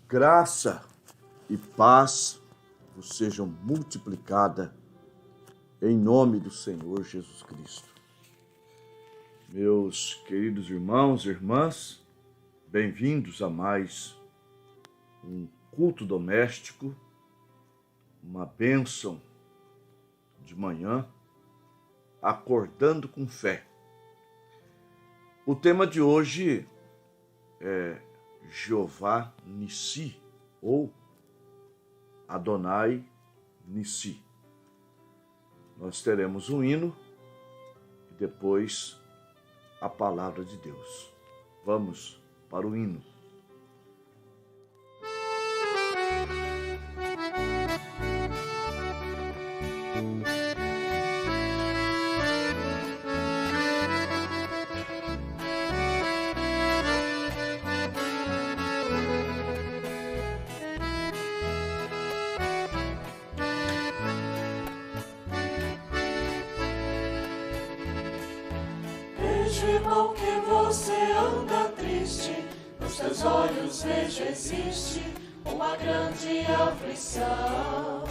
Graça e paz vos sejam multiplicada em nome do Senhor Jesus Cristo. Meus queridos irmãos e irmãs, bem-vindos a mais um culto doméstico, uma bênção de manhã, acordando com fé. O tema de hoje é Jeová Nissi, ou Adonai Nissi. Nós teremos um hino e depois a palavra de Deus. Vamos para o hino. Irmão, que você anda triste, nos teus olhos vejo existe uma grande aflição.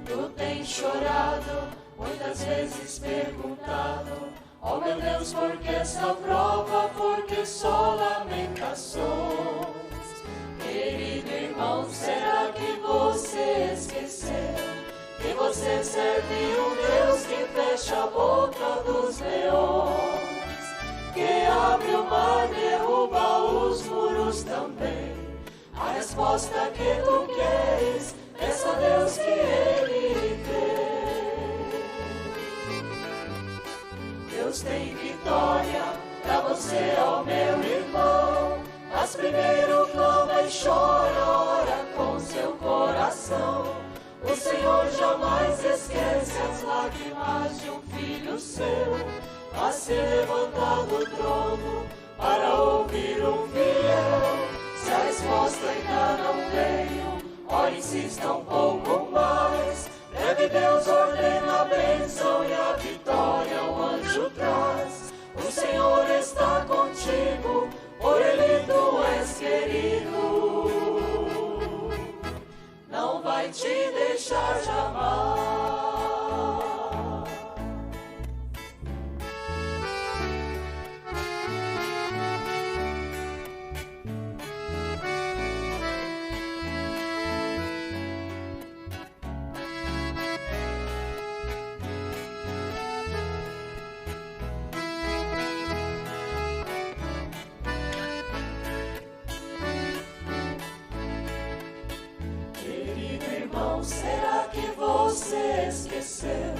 Tu tens chorado, muitas vezes perguntado: oh meu Deus, por que essa prova, por que só lamentações? Querido irmão, será que você esqueceu que você serve um Deus que fecha a boca dos leões, que abre o mar, derruba os muros também? A resposta que tu queres, peça a Deus que Ele dê. Deus tem vitória pra você, ó meu irmão, mas primeiro clama e chora, ora com seu coração. O Senhor jamais esquece as lágrimas de um filho seu, a se levantar do trono para ouvir um fiel. Se a resposta ainda não veio, ora insista um pouco mais. Breve Deus ordena a bênção e a vitória o anjo traz. O Senhor está contigo, por Ele tu és querido, não vai te deixar jamais. Será que você esqueceu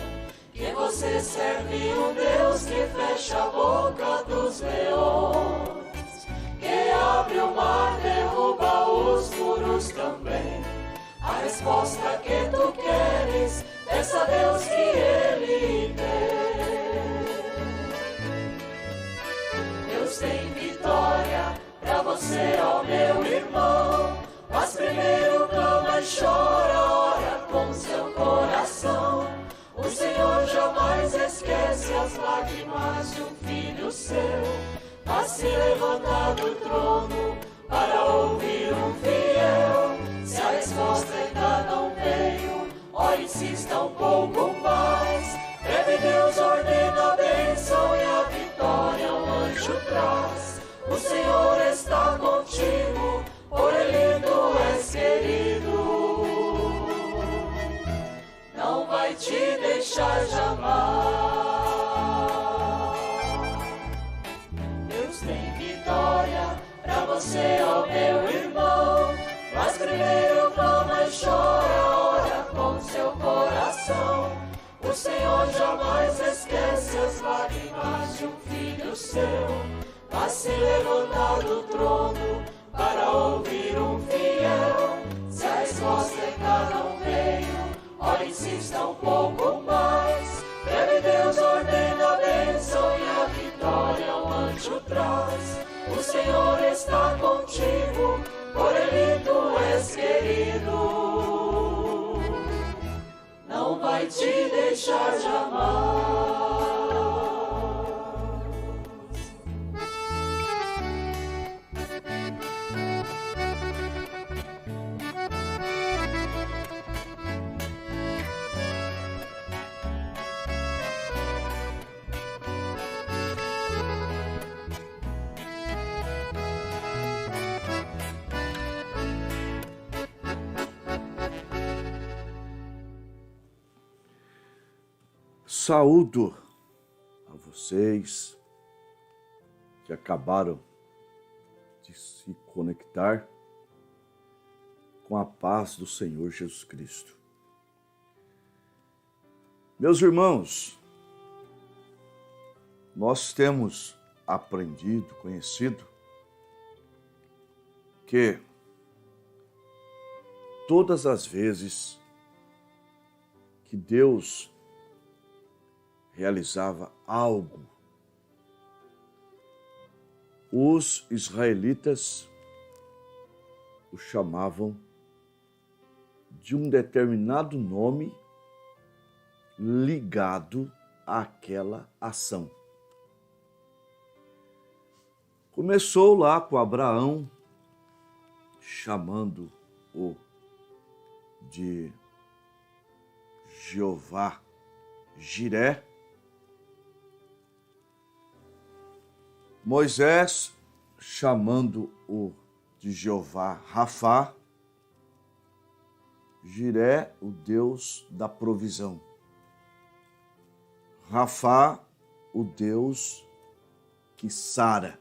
que você serve um Deus que fecha a boca dos leões, que abre o mar, derruba os muros também? A resposta que tu queres, peça a Deus que Ele dê. Deus tem vitória pra você, ó meu irmão, mas primeiro clama e chora, ora com seu coração. O Senhor jamais esquece as lágrimas de um filho seu, a se levantar do trono para ouvir um fiel. Se a resposta ainda não veio, ora insista um pouco mais. Breve Deus ordena a bênção e a vitória o anjo traz. O Senhor está contigo, por Ele tu és querido, não vai te deixar jamais. Deus tem vitória pra você, ó meu irmão, mas primeiro clama e chora, ora com seu coração. O Senhor jamais esquece as lágrimas de um filho seu, a se levantar do trono para ouvir um fiel. Se a resposta ainda não veio, ora insista um pouco mais. Breve Deus ordena a bênção e a vitória o anjo traz. O Senhor está contigo, por Ele tu és querido, não vai te deixar jamais. Saúdo a vocês que acabaram de se conectar com a paz do Senhor Jesus Cristo. Meus irmãos, nós temos aprendido, conhecido, que todas as vezes que Deus realizava algo, os israelitas o chamavam de um determinado nome ligado àquela ação. Começou lá com Abraão, chamando-o de Jeová Jiré. Moisés, chamando-o de Jeová Rafá. Jiré, o Deus da provisão. Rafá, o Deus que sara.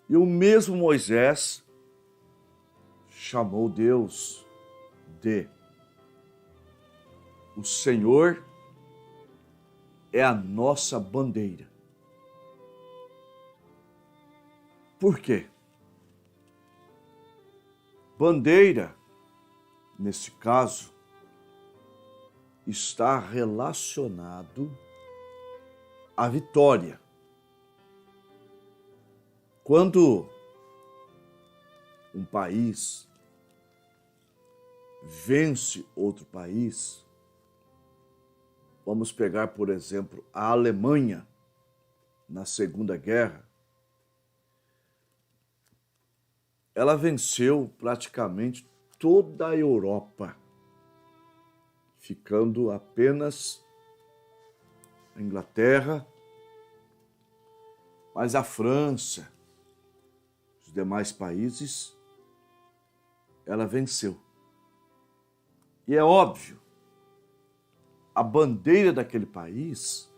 E o mesmo Moisés chamou Deus de o Senhor é a nossa bandeira. Por quê? Bandeira, nesse caso, está relacionado à vitória. Quando um país vence outro país, vamos pegar, por exemplo, a Alemanha na Segunda Guerra, ela venceu praticamente toda a Europa, ficando apenas a Inglaterra, mas a França, os demais países, ela venceu. E é óbvio, a bandeira daquele país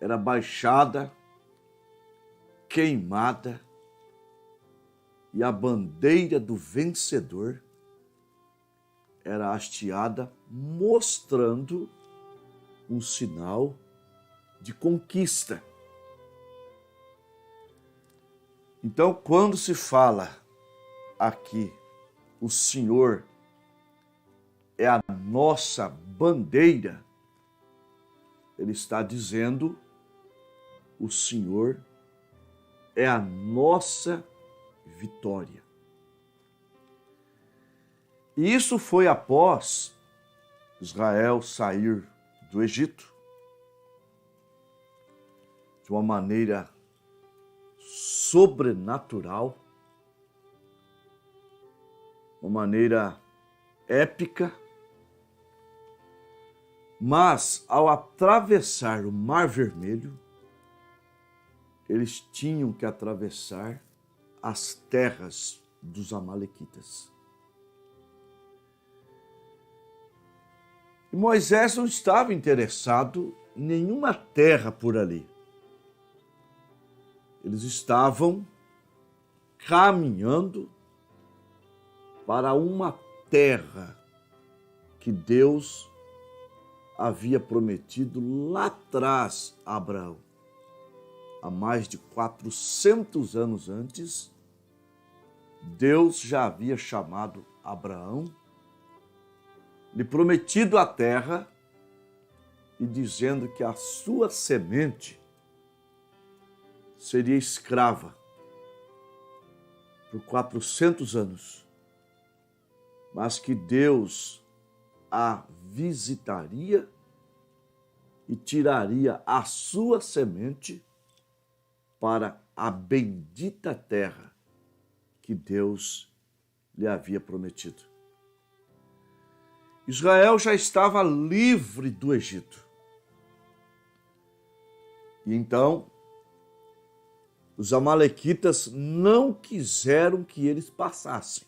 era baixada, queimada, e a bandeira do vencedor era hasteada, mostrando um sinal de conquista. Então, quando se fala aqui, o Senhor é a nossa bandeira, ele está dizendo, o Senhor é a nossa vitória. E isso foi após Israel sair do Egito de uma maneira sobrenatural, uma maneira épica, mas ao atravessar o Mar Vermelho, eles tinham que atravessar as terras dos amalequitas. E Moisés não estava interessado em nenhuma terra por ali. Eles estavam caminhando para uma terra que Deus havia prometido lá atrás a Abraão. Há mais de 400 anos antes, Deus já havia chamado Abraão, lhe prometido a terra e dizendo que a sua semente seria escrava por 400 anos, mas que Deus a visitaria e tiraria a sua semente para a bendita terra que Deus lhe havia prometido. Israel já estava livre do Egito. E então, os amalequitas não quiseram que eles passassem.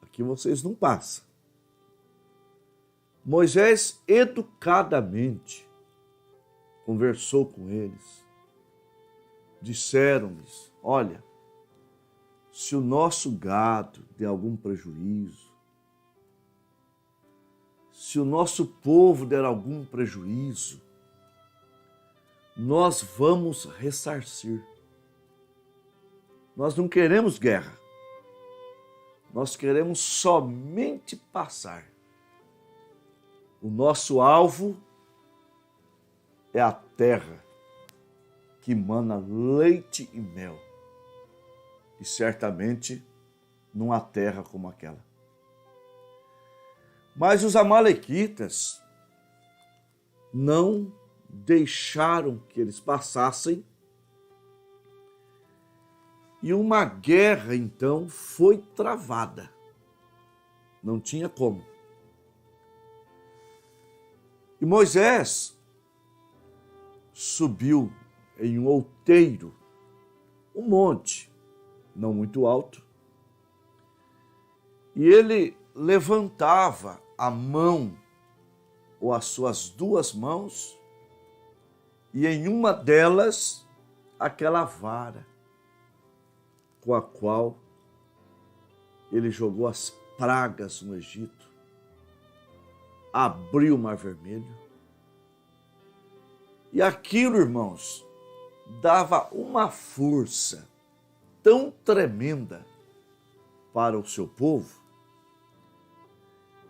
Aqui vocês não passam. Moisés educadamente conversou com eles. Disseram-lhes: olha, se o nosso gado der algum prejuízo, se o nosso povo der algum prejuízo, nós vamos ressarcir. Nós não queremos guerra. Nós queremos somente passar. O nosso alvo é a terra que mana leite e mel. E certamente não há terra como aquela. Mas os amalequitas não deixaram que eles passassem, e uma guerra então foi travada. Não tinha como. E Moisés subiu em um outeiro, um monte, não muito alto, e ele levantava a mão ou as suas duas mãos, e em uma delas aquela vara com a qual ele jogou as pragas no Egito, abriu o Mar Vermelho. E aquilo, irmãos, dava uma força tão tremenda para o seu povo,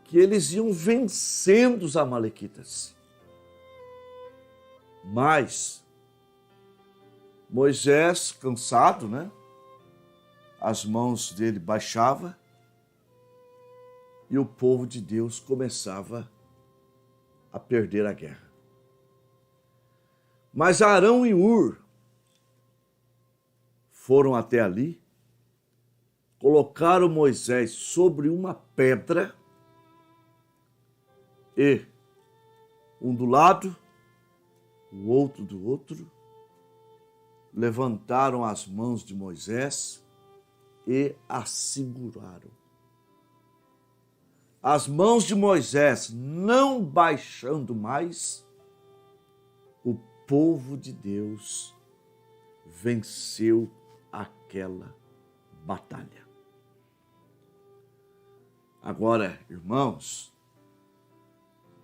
que eles iam vencendo os amalequitas. Mas Moisés, cansado, né? As mãos dele baixavam e o povo de Deus começava a perder a guerra. Mas Arão e Hur foram até ali, colocaram Moisés sobre uma pedra e um do lado, o outro do outro, levantaram as mãos de Moisés e a seguraram. As mãos de Moisés não baixando mais, o povo de Deus venceu aquela batalha. Agora, irmãos,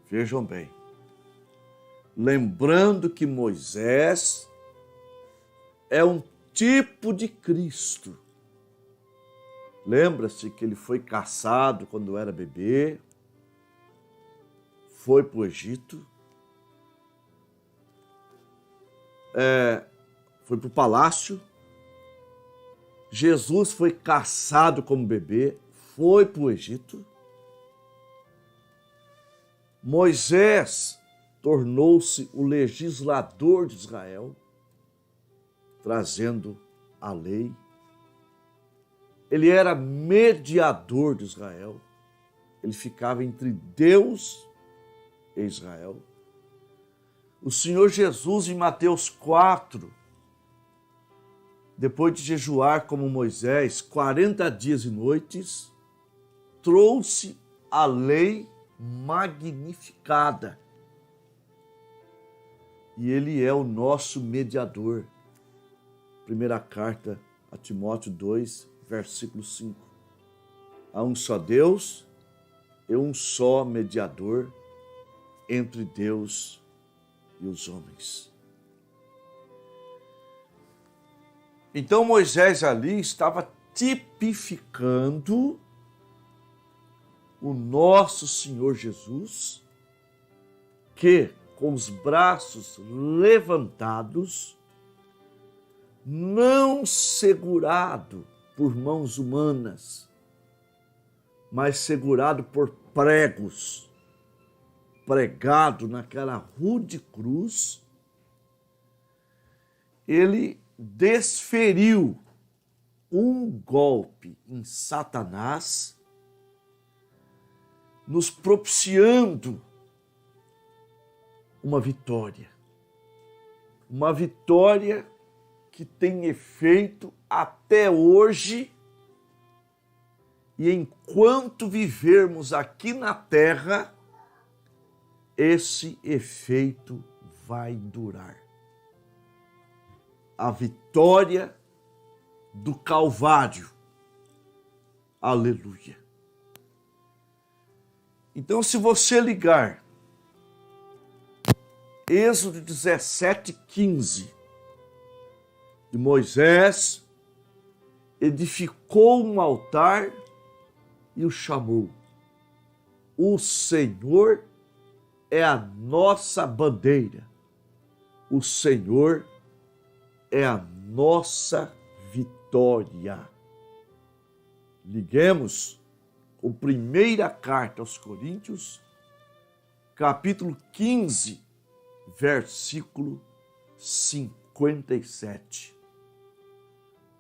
vejam bem, lembrando que Moisés é um tipo de Cristo. Lembra-se que ele foi caçado quando era bebê, foi para o Egito, foi para o palácio. Jesus foi caçado como bebê, foi para o Egito. Moisés tornou-se o legislador de Israel, trazendo a lei. Ele era mediador de Israel. Ele ficava entre Deus e Israel. O Senhor Jesus, em Mateus 4, depois de jejuar como Moisés 40 dias e noites, trouxe a lei magnificada. E ele é o nosso mediador. Primeira carta a Timóteo 2, versículo 5. Há um só Deus e um só mediador entre Deus e os homens. Então Moisés ali estava tipificando o nosso Senhor Jesus, que com os braços levantados, não segurado por mãos humanas, mas segurado por pregos, pregado naquela rude cruz, ele desferiu um golpe em Satanás, nos propiciando uma vitória que tem efeito até hoje, e enquanto vivermos aqui na terra, esse efeito vai durar. A vitória do Calvário. Aleluia. Então, se você ligar Êxodo 17:15, de Moisés edificou um altar e o chamou. O Senhor é a nossa bandeira. O Senhor é a nossa vitória. Liguemos com primeira carta aos Coríntios, capítulo 15, versículo 57.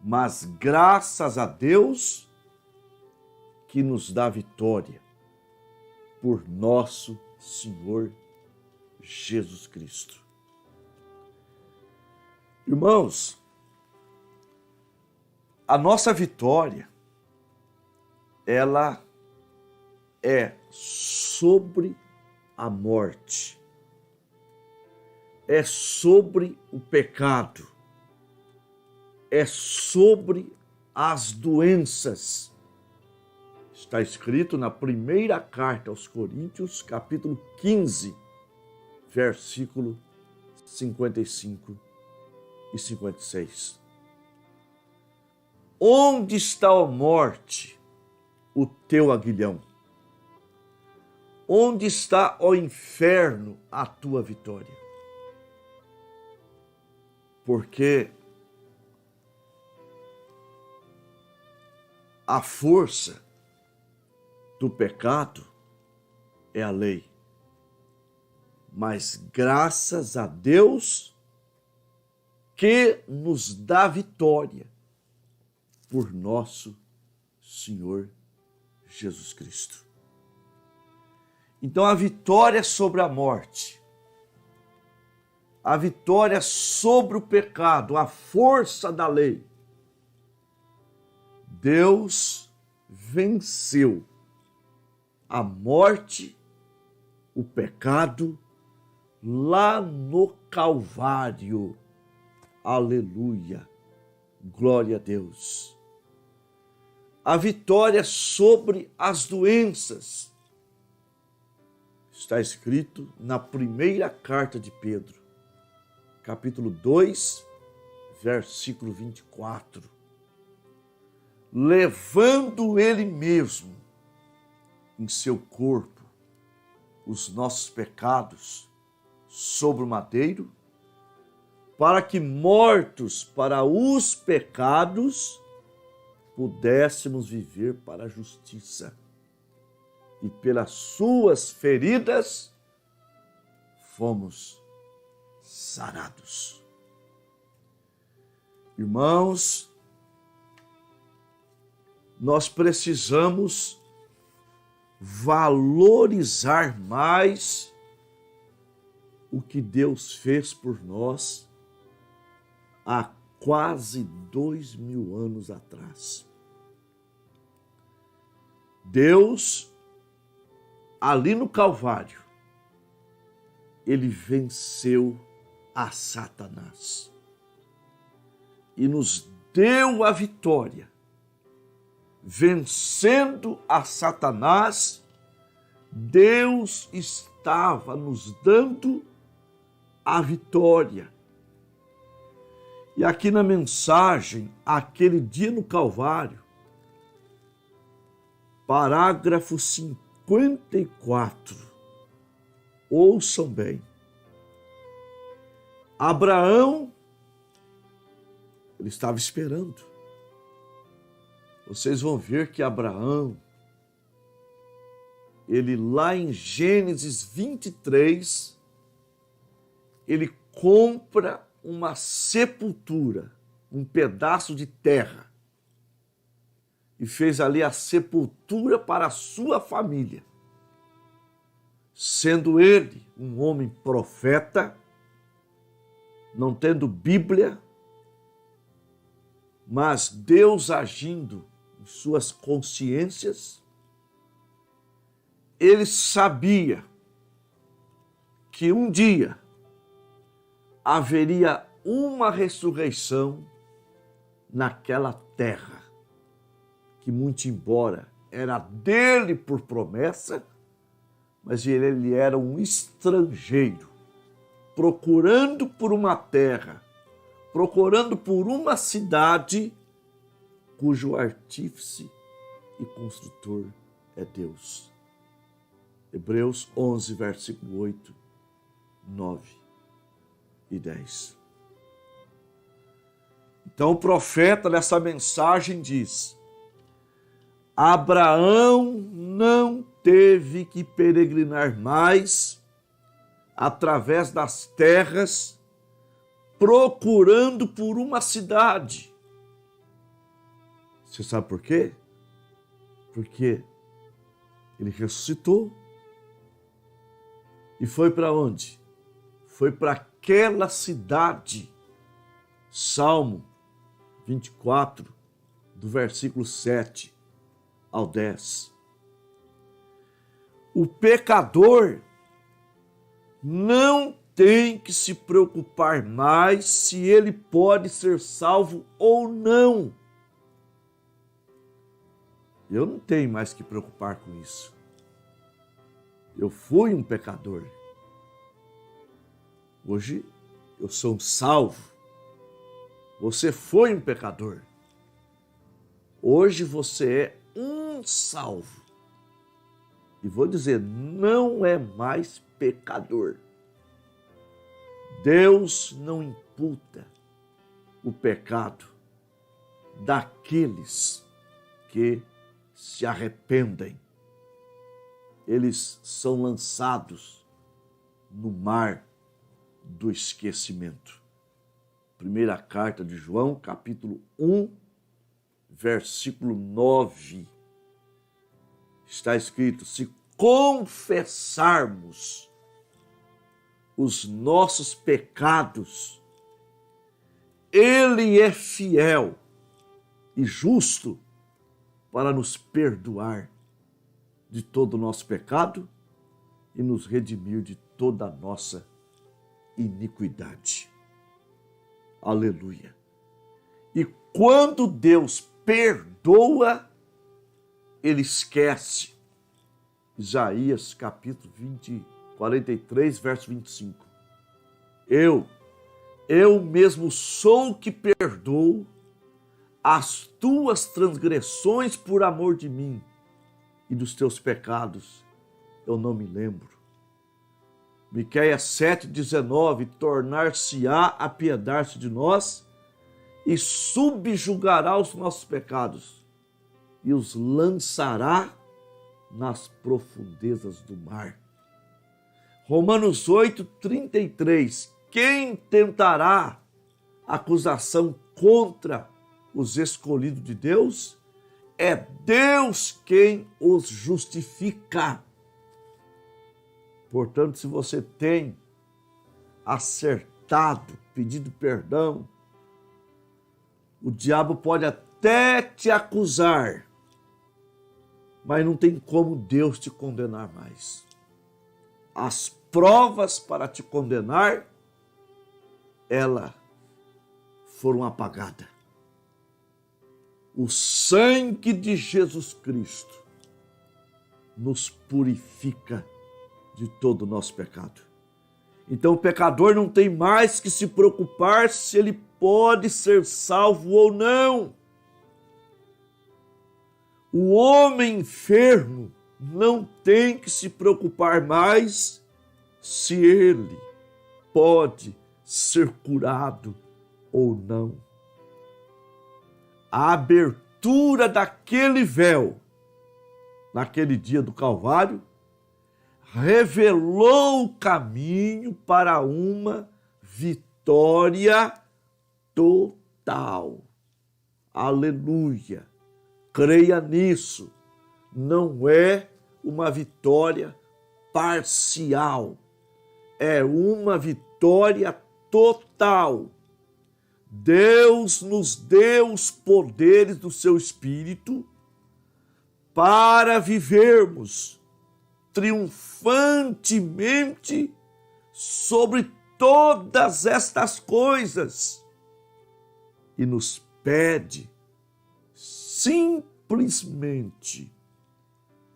Mas graças a Deus que nos dá vitória por nosso Senhor Jesus Cristo. Irmãos, a nossa vitória, ela é sobre a morte, é sobre o pecado, é sobre as doenças. Está escrito na primeira carta aos Coríntios, capítulo 15, versículo 55 e 56. Onde está a morte, o teu aguilhão? Onde está, ó inferno, a tua vitória? Porque a força do pecado é a lei. Mas graças a Deus que nos dá vitória por nosso Senhor Jesus Cristo. Então a vitória sobre a morte, a vitória sobre o pecado, a força da lei, Deus venceu a morte, o pecado, lá no Calvário. Aleluia, glória a Deus. A vitória sobre as doenças está escrito na primeira carta de Pedro, capítulo 2, versículo 24. Levando ele mesmo em seu corpo os nossos pecados sobre o madeiro, para que, mortos para os pecados, pudéssemos viver para a justiça. E pelas suas feridas fomos sarados. Irmãos, nós precisamos valorizar mais o que Deus fez por nós há quase 2000 anos atrás. Deus, ali no Calvário, ele venceu a Satanás e nos deu a vitória. Vencendo a Satanás, Deus estava nos dando a vitória. E aqui na mensagem, aquele dia no Calvário, parágrafo 54, ouçam bem. Abraão, ele estava esperando. Vocês vão ver que Abraão, ele lá em Gênesis 23, ele compra uma sepultura, um pedaço de terra, e fez ali a sepultura para a sua família. Sendo ele um homem profeta, não tendo Bíblia, mas Deus agindo em suas consciências, ele sabia que um dia haveria uma ressurreição naquela terra, que muito embora era dele por promessa, mas ele era um estrangeiro, procurando por uma terra, procurando por uma cidade cujo artífice e construtor é Deus. Hebreus 11, versículo 8, 9 e 10. Então o profeta nessa mensagem diz: Abraão não teve que peregrinar mais através das terras, procurando por uma cidade. Você sabe por quê? Porque ele ressuscitou. E foi para onde? Foi para aquela cidade. Salmo 24, do versículo 7 ao 10. O pecador não tem que se preocupar mais se ele pode ser salvo ou não. Eu não tenho mais que preocupar com isso. Eu fui um pecador. Hoje eu sou um salvo. Você foi um pecador. Hoje você é um salvo. E vou dizer, não é mais pecador. Deus não imputa o pecado daqueles que se arrependem. Eles são lançados no mar do esquecimento. Primeira carta de João, capítulo 1, versículo 9. Está escrito: se confessarmos os nossos pecados, Ele é fiel e justo para nos perdoar de todo o nosso pecado e nos redimir de toda a nossa iniquidade. Aleluia. E quando Deus perdoa, Ele esquece. Isaías capítulo 43, verso 25. Eu mesmo sou o que perdoo as tuas transgressões por amor de mim, e dos teus pecados eu não me lembro. Miqueias 7,19, tornar-se-á apiedar-se de nós e subjugará os nossos pecados e os lançará nas profundezas do mar. Romanos 8,33, quem tentará acusação contra os escolhidos de Deus? É Deus quem os justifica. Portanto, se você tem acertado, pedido perdão, o diabo pode até te acusar, mas não tem como Deus te condenar mais. As provas para te condenar, elas foram apagadas. O sangue de Jesus Cristo nos purifica de todo o nosso pecado. Então o pecador não tem mais que se preocupar se ele pode ser salvo ou não. O homem enfermo não tem que se preocupar mais se ele pode ser curado ou não. A abertura daquele véu, naquele dia do Calvário, revelou o caminho para uma vitória total. Aleluia! Creia nisso. Não é uma vitória parcial, é uma vitória total. Deus nos deu os poderes do seu Espírito para vivermos triunfantemente sobre todas estas coisas e nos pede simplesmente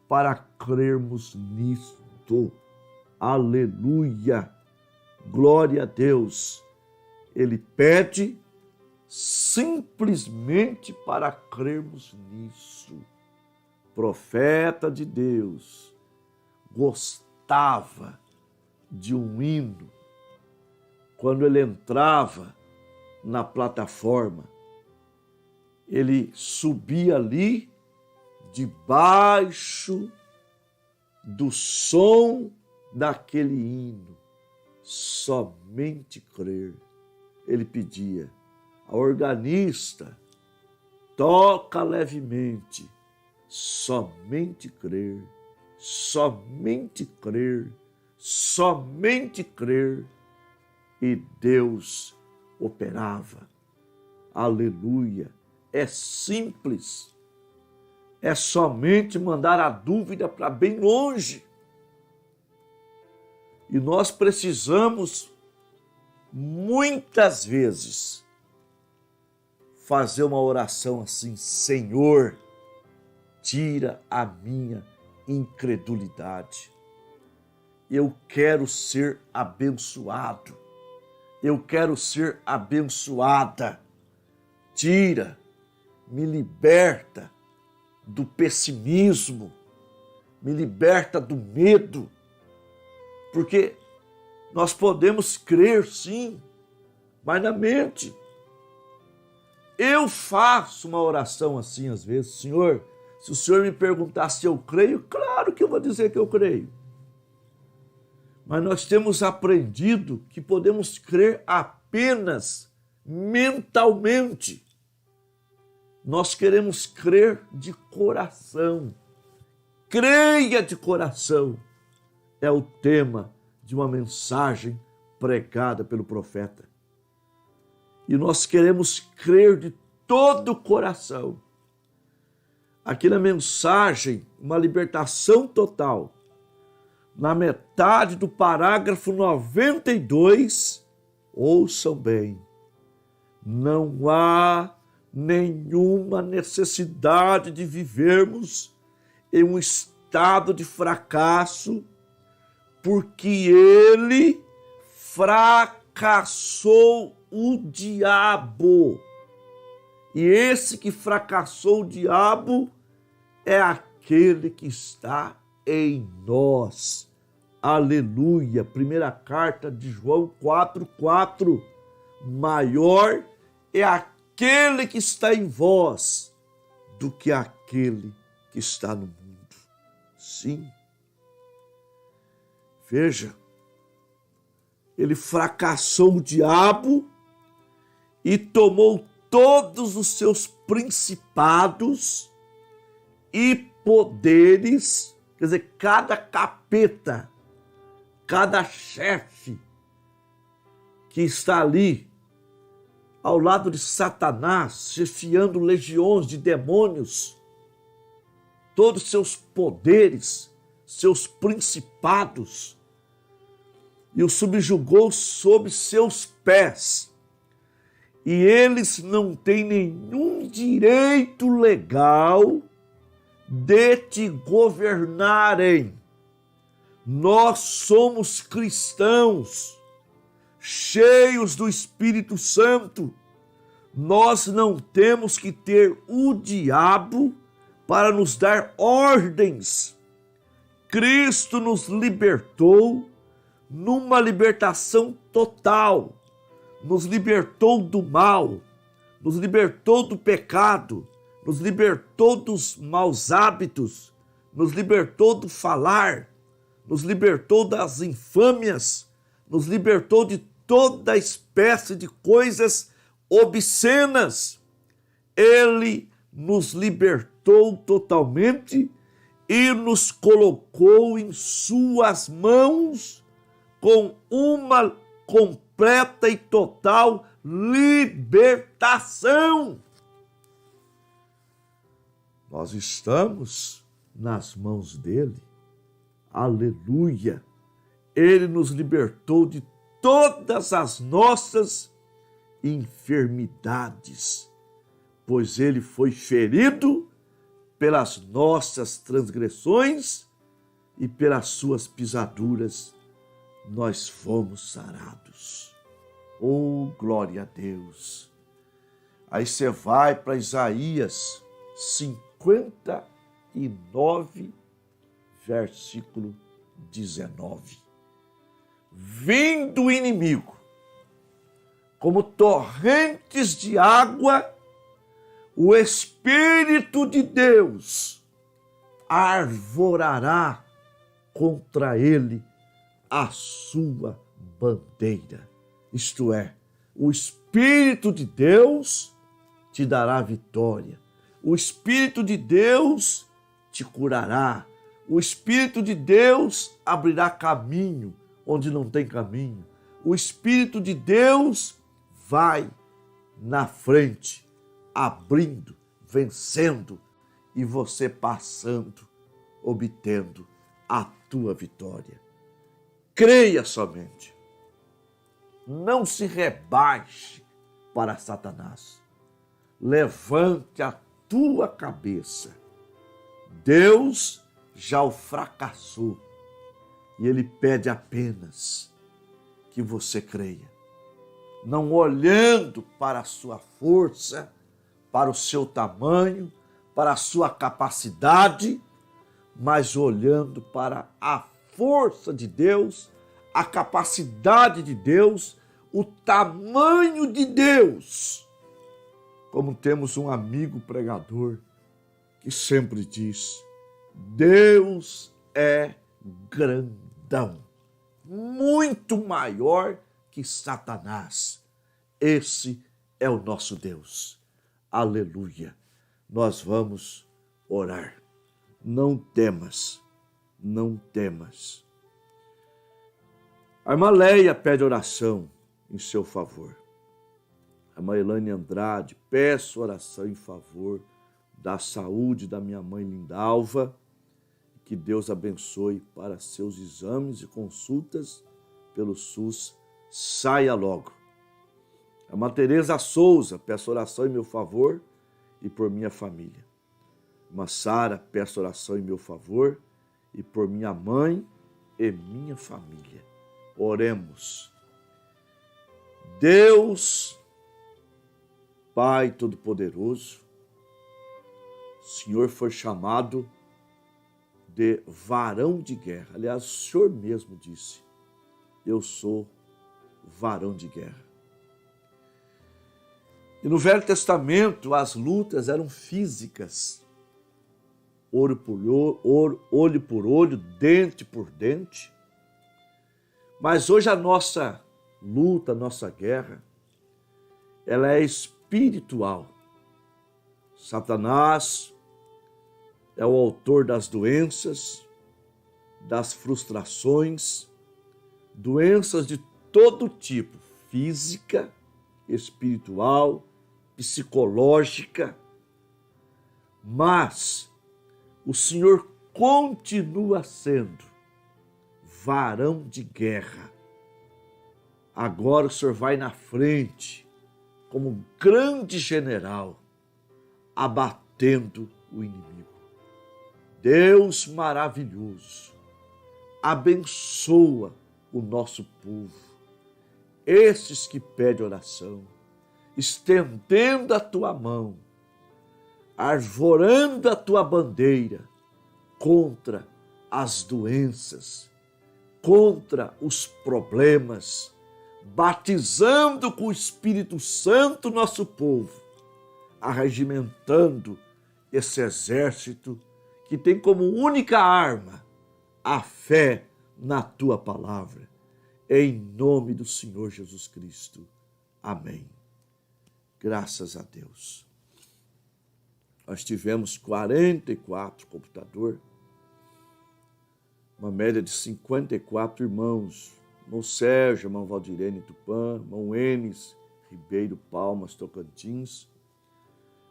para crermos nisto. Aleluia! Glória a Deus! Ele pede simplesmente para crermos nisso. Profeta de Deus gostava de um hino. Quando ele entrava na plataforma, ele subia ali debaixo do som daquele hino. Somente crer. Ele pedia. A organista toca levemente. Somente crer. Somente crer. Somente crer. E Deus operava. Aleluia. É simples. É somente mandar a dúvida para bem longe. E nós precisamos, muitas vezes, fazer uma oração assim: Senhor, tira a minha incredulidade. Eu quero ser abençoado. Eu quero ser abençoada. Tira, me liberta do pessimismo, me liberta do medo, porque nós podemos crer sim, mas na mente. Eu faço uma oração assim às vezes: Senhor, se o Senhor me perguntar se eu creio, claro que eu vou dizer que eu creio. Mas nós temos aprendido que podemos crer apenas mentalmente. Nós queremos crer de coração. Creia de coração. É o tema de uma mensagem pregada pelo profeta. E nós queremos crer de todo o coração. Aqui na mensagem, uma libertação total. Na metade do parágrafo 92, ouçam bem, não há nenhuma necessidade de vivermos em um estado de fracasso, porque ele fracassou o diabo. E esse que fracassou o diabo é aquele que está em nós. Aleluia. Primeira carta de João 4:4. Maior é aquele que está em vós do que aquele que está no mundo. Sim. Veja, ele fracassou o diabo e tomou todos os seus principados e poderes, quer dizer, cada capeta, cada chefe que está ali ao lado de Satanás, chefiando legiões de demônios, todos os seus poderes, seus principados, e os subjugou sob seus pés. E eles não têm nenhum direito legal de te governarem. Nós somos cristãos, cheios do Espírito Santo. Nós não temos que ter o diabo para nos dar ordens. Cristo nos libertou numa libertação total. Nos libertou do mal, nos libertou do pecado, nos libertou dos maus hábitos, nos libertou do falar, nos libertou das infâmias, nos libertou de toda espécie de coisas obscenas. Ele nos libertou totalmente e nos colocou em suas mãos com uma completa e total libertação. Nós estamos nas mãos dele. Aleluia! Ele nos libertou de todas as nossas enfermidades, pois ele foi ferido pelas nossas transgressões e pelas suas pisaduras nós fomos sarados. Oh, glória a Deus! Aí você vai para Isaías 59, versículo 19. Vindo o inimigo, como torrentes de água, o Espírito de Deus arvorará contra ele a sua bandeira. Isto é, o Espírito de Deus te dará vitória. O Espírito de Deus te curará. O Espírito de Deus abrirá caminho onde não tem caminho. O Espírito de Deus vai na frente, abrindo, vencendo e você passando, obtendo a tua vitória. Creia somente. Não se rebaixe para Satanás. Levante a tua cabeça. Deus já o fracassou e ele pede apenas que você creia. Não olhando para a sua força, para o seu tamanho, para a sua capacidade, mas olhando para a força de Deus, a capacidade de Deus, o tamanho de Deus. Como temos um amigo pregador que sempre diz: Deus é grandão, muito maior que Satanás. Esse é o nosso Deus. Aleluia. Nós vamos orar. Não temas, não temas. A irmã Leia pede oração em seu favor. A irmã Elaine Andrade, peço oração em favor da saúde da minha mãe Lindalva. Que Deus abençoe para seus exames e consultas pelo SUS. Saia logo. A irmã Tereza Souza, peço oração em meu favor e por minha família. A irmã Sara, peço oração em meu favor e por minha mãe e minha família. Oremos. Deus, Pai Todo-Poderoso, o Senhor foi chamado de varão de guerra. Aliás, o Senhor mesmo disse: eu sou varão de guerra. E no Velho Testamento, as lutas eram físicas. Olho por olho, dente por dente. Mas hoje a nossa luta, a nossa guerra, ela é espiritual. Satanás é o autor das doenças, das frustrações, doenças de todo tipo, física, espiritual, psicológica. Mas o Senhor continua sendo varão de guerra. Agora o Senhor vai na frente, como um grande general, abatendo o inimigo. Deus maravilhoso, abençoa o nosso povo, esses que pedem oração, estendendo a tua mão, arvorando a tua bandeira contra as doenças, contra os problemas, batizando com o Espírito Santo nosso povo, arregimentando esse exército que tem como única arma a fé na tua palavra. Em nome do Senhor Jesus Cristo. Amém. Graças a Deus. Nós tivemos 44 computadores, uma média de 54 irmãos. Irmão Sérgio, irmão Valdirene Tupã, irmão Enes Ribeiro Palmas, Tocantins,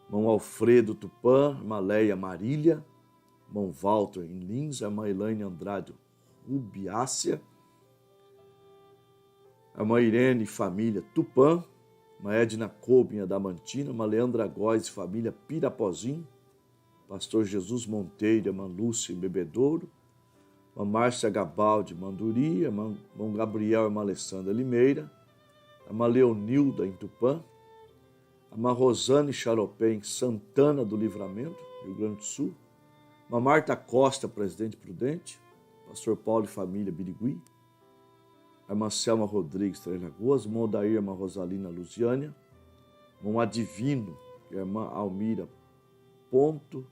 irmão Alfredo Tupã, irmã Leia Marília, irmão Walter em Lins, irmã Elaine Andrade Rubiácea, a irmã Irene e família Tupã, uma Edna Coube em Adamantina, uma Leandra Góes e família Pirapozinho, pastor Jesus Monteiro, irmã Lúcia em Bebedouro, uma Márcia Gabaldi, Manduri, irmão Gabriel e irmã Alessandra Limeira, a irmã Leonilda em Tupã, a irmã Rosane Charopé em Santana do Livramento, Rio Grande do Sul, uma Marta Costa, Presidente Prudente, pastor Paulo e família Birigui, a irmã Selma Rodrigues, Três Lagoas, irmão Odair, irmã Rosalina Lusiânia, irmão Adivino e a irmã Almira Ponto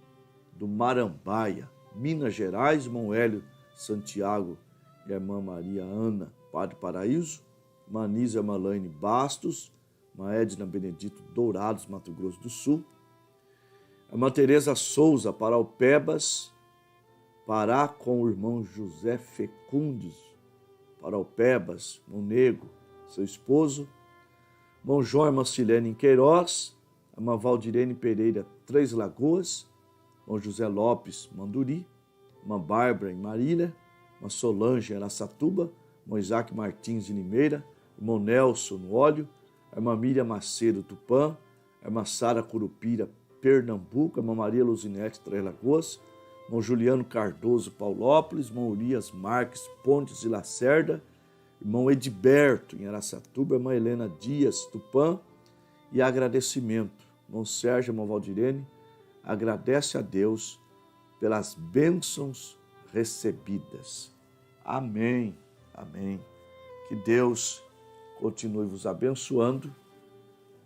do Marambaia, Minas Gerais, irmão Hélio Santiago e a irmã Maria Ana, Padre Paraíso, irmã Anísia Malaine Bastos, irmã Edna Benedito Dourados, Mato Grosso do Sul, a irmã Tereza Souza, Paraupebas, Pará, com o irmão José Fecundes, Paraupebas, irmão Nego, seu esposo, irmão João e irmã Silene em Queiroz, a irmã Valdirene Pereira, Três Lagoas, irmão José Lopes, Manduri, irmã Bárbara em Marília, irmã Solange em Araçatuba, irmão Isaac Martins de Limeira, irmão Nelson no Óleo, a irmã Miriam Macedo Tupã, a irmã Sara Curupira, Pernambuco, a irmã Maria Luzinete, Três Lagoas, irmão Juliano Cardoso, Paulópolis, irmão Urias Marques, Pontes e Lacerda, irmão Edberto em Araçatuba, irmã Helena Dias Tupã, e agradecimento, irmão Sérgio, irmão Valdirene, agradece a Deus pelas bênçãos recebidas. Amém, amém. Que Deus continue vos abençoando.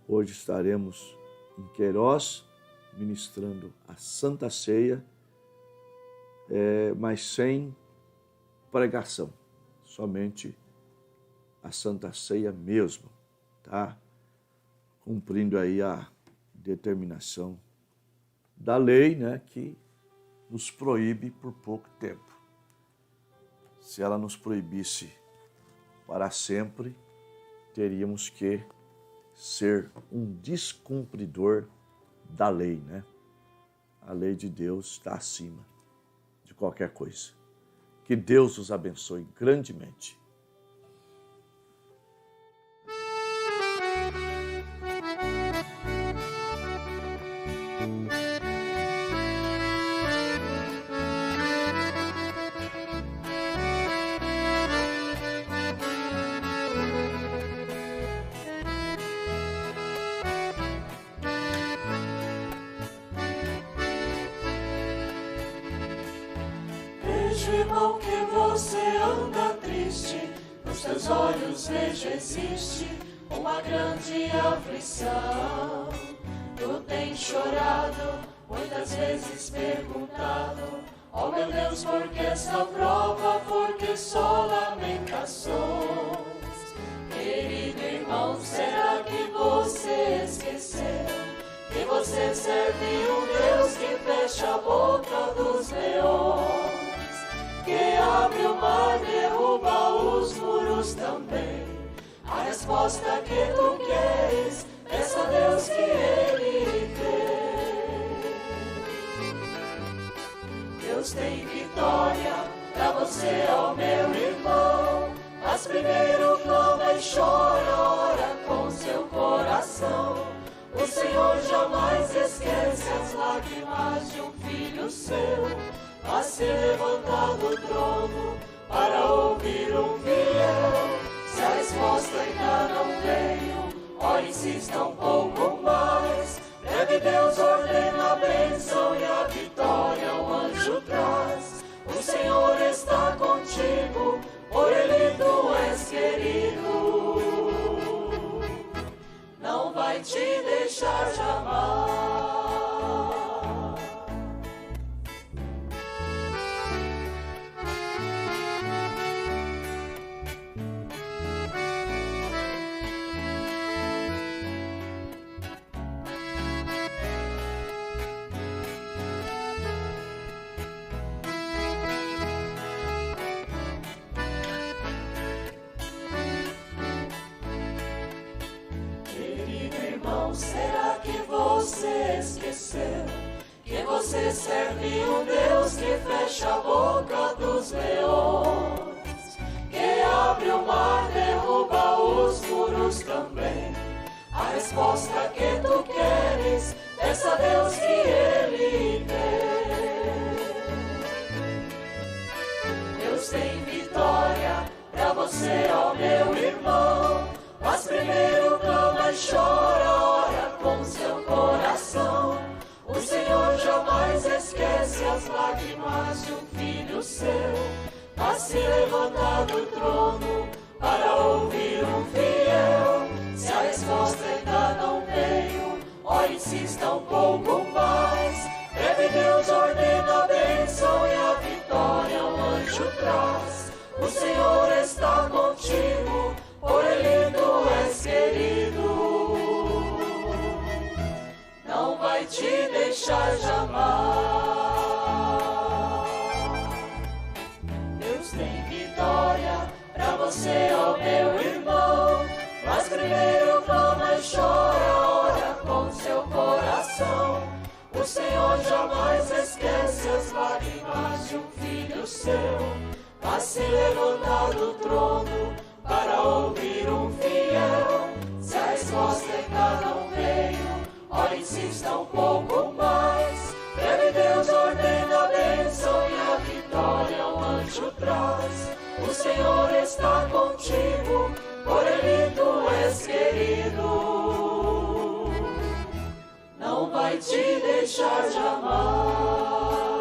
Hoje estaremos em Queiroz, ministrando a Santa Ceia, mas sem pregação, somente a Santa Ceia mesmo, tá? Cumprindo aí a determinação da lei, né, que nos proíbe por pouco tempo. Se ela nos proibisse para sempre, teríamos que ser um descumpridor da lei, né? A lei de Deus está acima de qualquer coisa. Que Deus os abençoe grandemente. Irmão, que você anda triste, nos teus olhos vejo existe uma grande aflição. Tu tens chorado, muitas vezes perguntado: oh meu Deus, por que esta prova, por que só lamentações? Querido irmão, será que você esqueceu que você serve um Deus que fecha a boca dos leões, que abre o mar, derruba os muros também? A resposta que tu queres, peça a Deus que Ele dê. Deus tem vitória pra você, ó meu irmão, mas primeiro clama e chora, ora com seu coração. O Senhor jamais esquece as lágrimas de um filho seu, a se levantar do trono para ouvir um fiel. Se a resposta ainda não veio, ó, insista um pouco mais. Breve Deus ordena a bênção e a vitória o anjo traz. O Senhor está contigo, por Ele tu és querido, não vai te deixar jamais. Será que você esqueceu que você serve um Deus que fecha a boca dos leões, que abre o mar, derruba o resposta que tu queres, peça a Deus que Ele dê. Deus tem vitória pra você, ó meu irmão, mas primeiro clama e chora, ora com seu coração. O Senhor jamais esquece as lágrimas de um filho seu, mas se levanta do trono para ouvir um fiel. Se a resposta ainda não veio, ore, insista um pouco mais. Breve Deus ordena a bênção e a vitória um anjo traz. O Senhor está contigo, por Ele tu és querido. Não vai te deixar jamais. Deus tem vitória pra você, ó meu irmão, mas primeiro clama e chora, ora com seu coração. O Senhor jamais esquece as lágrimas de um filho seu, mas se levanta do trono para ouvir um fiel. Se a resposta ainda não veio, ora, insista um pouco mais. Breve Deus ordena a bênção e a vitória um anjo traz. O Senhor está contigo, por Ele tu és querido. Não vai te deixar jamais.